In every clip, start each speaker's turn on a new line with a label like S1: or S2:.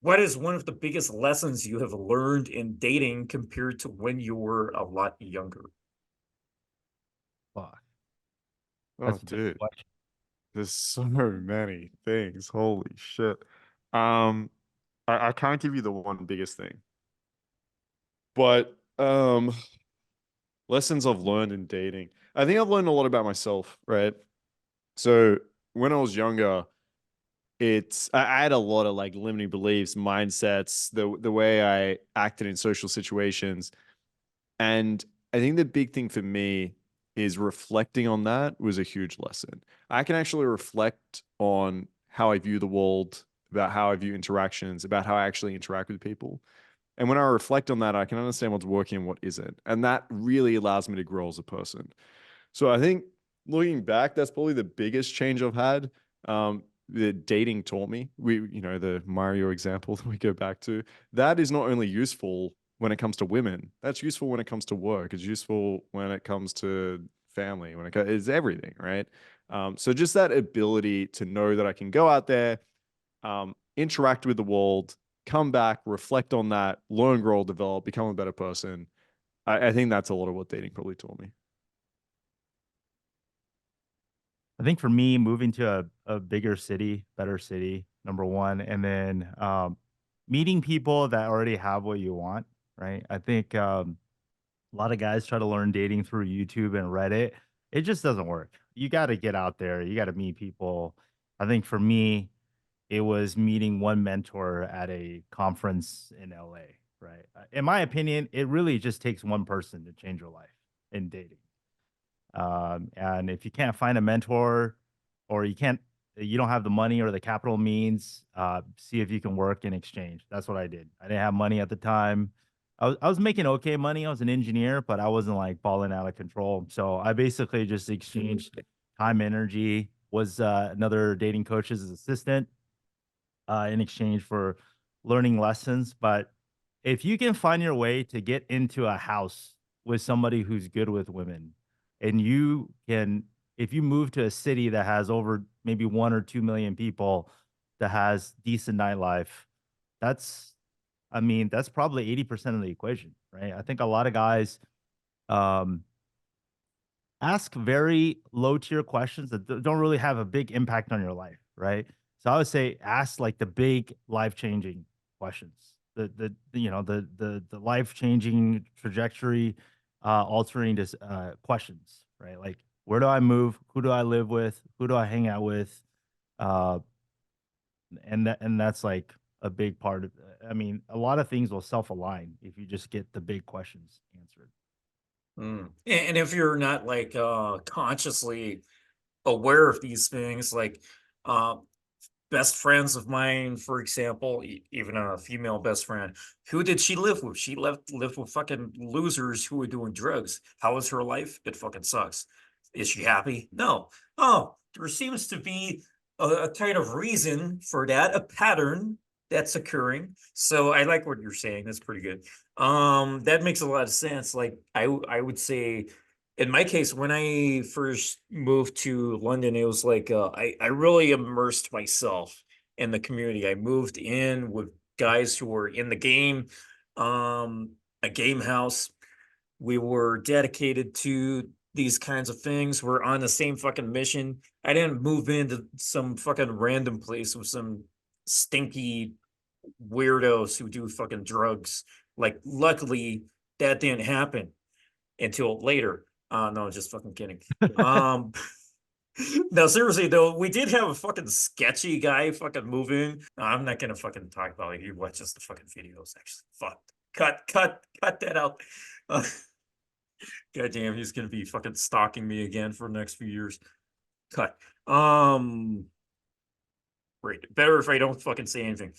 S1: What is one of the biggest lessons you have learned in dating compared to when you were a lot younger?
S2: Fuck,
S3: Oh,
S2: that's a big
S3: dude,
S2: question.
S3: there's so many things. Holy shit. Um, I can't give you the one biggest thing, but lessons I've learned in dating. I think I've learned a lot about myself, right? So when I was younger, I had a lot of like limiting beliefs, mindsets, the way I acted in social situations. And I think the big thing for me is reflecting on that was a huge lesson. I can actually reflect on how I view the world, about how I view interactions, about how I actually interact with people. And when I reflect on that, I can understand what's working and what isn't. And that really allows me to grow as a person. So I think looking back, that's probably the biggest change I've had. The dating taught me. The Mario example that we go back to, that is not only useful when it comes to women, that's useful when it comes to work. It's useful when it comes to family, it's everything, right? So just that ability to know that I can go out there, interact with the world, come back, reflect on that, learn, grow, develop, become a better person. I think that's a lot of what dating probably taught me.
S2: I think for me, moving to a bigger city, better city, number one, and then meeting people that already have what you want, right? I think a lot of guys try to learn dating through YouTube and Reddit. It just doesn't work. You got to get out there. You got to meet people. I think for me, it was meeting one mentor at a conference in LA, right? In my opinion, it really just takes one person to change your life in dating. And if you can't find a mentor or you don't have the money or the capital means, see if you can work in exchange. That's what I did. I didn't have money at the time. I was making okay money. I was an engineer, but I wasn't like balling out of control. So I basically just exchanged time, energy, was another dating coach's assistant in exchange for learning lessons. But if you can find your way to get into a house with somebody who's good with women, and if you move to a city that has over maybe 1 or 2 million people that has decent nightlife, that's, I mean, that's probably 80% of the equation, right? I think a lot of guys um, ask very low tier questions that don't really have a big impact on your life, right? So I would say ask like the big life changing questions, the life changing trajectory, altering questions, right? Like where do I move? Who do I live with? Who do I hang out with? Uh, and that's like a big part of. I mean, a lot of things will self align if you just get the big questions answered.
S1: Mm. And if you're not like consciously aware of these things, like uh best friends of mine, for example, even a female best friend, who did she live with? She lived with fucking losers who were doing drugs. How was her life? It fucking sucks. Is she happy? No. Oh, there seems to be a kind of reason for that, a pattern that's occurring. So I like what you're saying. That's pretty good. That makes a lot of sense. Like I would say in my case, when I first moved to London, it was like I really immersed myself in the community. I moved in with guys who were in the game, a game house. We were dedicated to these kinds of things. We're on the same fucking mission. I didn't move into some fucking random place with some stinky weirdos who do fucking drugs. Like, luckily, that didn't happen until later. No, just fucking kidding. Um, no, seriously though, we did have a fucking sketchy guy fucking move in. No, I'm not gonna fucking talk about it. He watches the fucking videos. Actually, fuck. Cut that out. Uh, Goddamn, he's gonna be fucking stalking me again for the next few years. Cut. Um, Great. Better if I don't fucking say anything.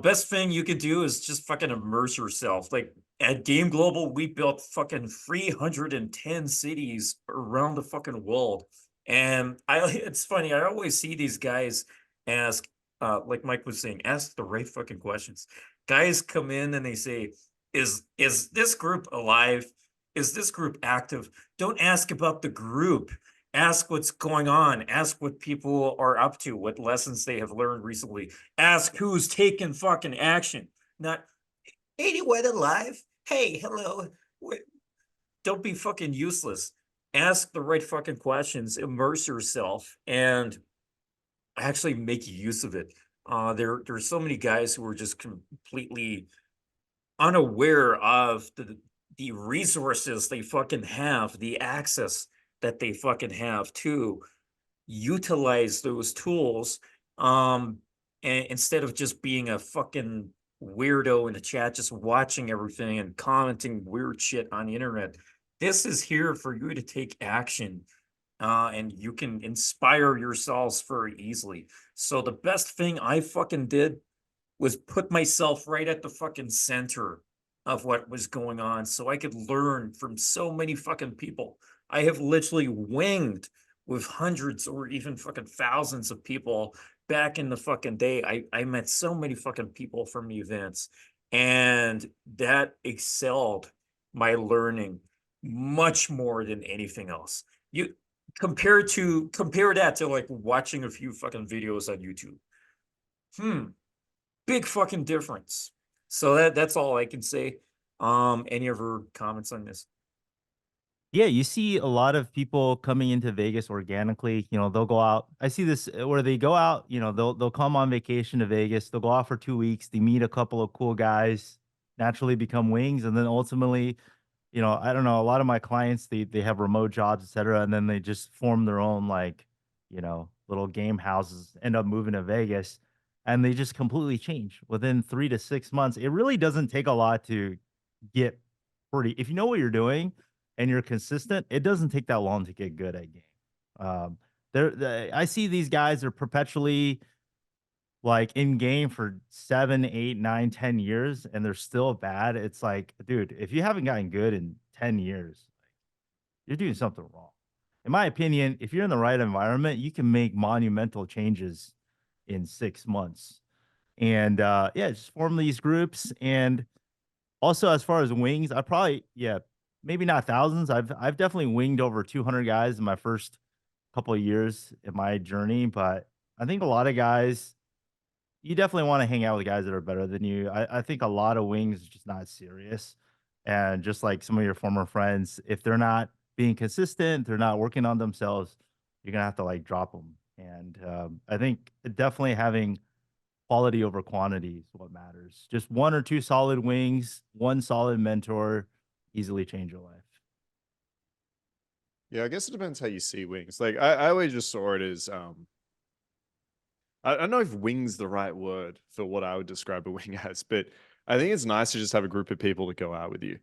S1: Best thing you could do is just fucking immerse yourself. Like at Game Global, we built fucking 310 cities around the fucking world. And it's funny, I always see these guys ask, like Mike was saying, ask the right fucking questions. Guys come in and they say, is this group alive? Is this group active? Don't ask about the group. Ask what's going on. Ask what people are up to, what lessons they have learned recently. Ask who's taking fucking action. Not anyone alive. Hey, hello. Don't be fucking useless. Ask the right fucking questions, immerse yourself, and actually make use of it. There's so many guys who are just completely unaware of the resources they fucking have, the access that they fucking have to utilize those tools. And instead of just being a fucking weirdo in the chat, just watching everything and commenting weird shit on the internet. This is here for you to take action. And you can inspire yourselves very easily. So the best thing I fucking did was put myself right at the fucking center of what was going on so I could learn from so many fucking people. I have literally winged with hundreds or even fucking thousands of people back in the fucking day. I met so many fucking people from the events, and that excelled my learning much more than anything else. You compare that to like watching a few fucking videos on YouTube. Big fucking difference. So that's all I can say. Any other comments on this?
S2: Yeah, you see a lot of people coming into Vegas organically. You know, they'll go out. I see this where they go out. You know, they'll come on vacation to Vegas. They'll go out for 2 weeks. They meet a couple of cool guys, naturally become wings, and then ultimately, you know, I don't know. A lot of my clients they have remote jobs, etc., and then they just form their own like, you know, little game houses. End up moving to Vegas, and they just completely change within 3 to 6 months. It really doesn't take a lot to get pretty. If you know what you're doing and you're consistent, it doesn't take that long to get good at game. Um, I see these guys are perpetually like in game for 7, 8, 9, 10 years, and they're still bad. It's like, dude, if you haven't gotten good in 10 years, you're doing something wrong. In my opinion, if you're in the right environment, you can make monumental changes in 6 months. And yeah, just form these groups. And also, as far as wings, I probably, yeah, maybe not thousands. I've definitely winged over 200 guys in my first couple of years in my journey, but I think a lot of guys, you definitely want to hang out with guys that are better than you. I think a lot of wings is just not serious. And just like some of your former friends, if they're not being consistent, they're not working on themselves, you're gonna have to like drop them. And I think definitely having quality over quantity is what matters. Just one or two solid wings, one solid mentor, easily change your life.
S3: Yeah, I guess it depends how you see wings. Like I always just saw it as I don't know if wing's the right word for what I would describe a wing as, but I think it's nice to just have a group of people to go out with you.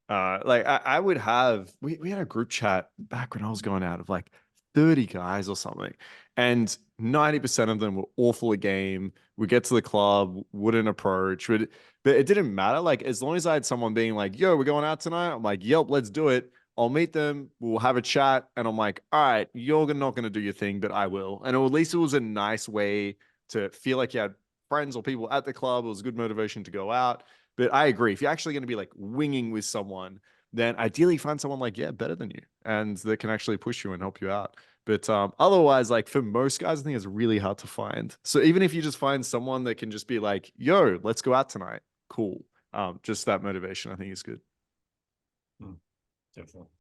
S3: Like I would have we had a group chat back when I was going out of like 30 guys or something, and 90% of them were awful at game. We get to the club, wouldn't approach, but it didn't matter. Like as long as I had someone being like, "Yo, we're going out tonight," I'm like, "Yep, let's do it." I'll meet them, we'll have a chat, and I'm like, all right, you're not going to do your thing, but I will. And at least it was a nice way to feel like you had friends or people at the club. It was a good motivation to go out. But I agree. If you're actually going to be like winging with someone, then ideally find someone like, yeah, better than you and that can actually push you and help you out. But otherwise, like for most guys, I think it's really hard to find. So even if you just find someone that can just be like, yo, let's go out tonight, cool. Just that motivation, I think is good.
S1: Definitely.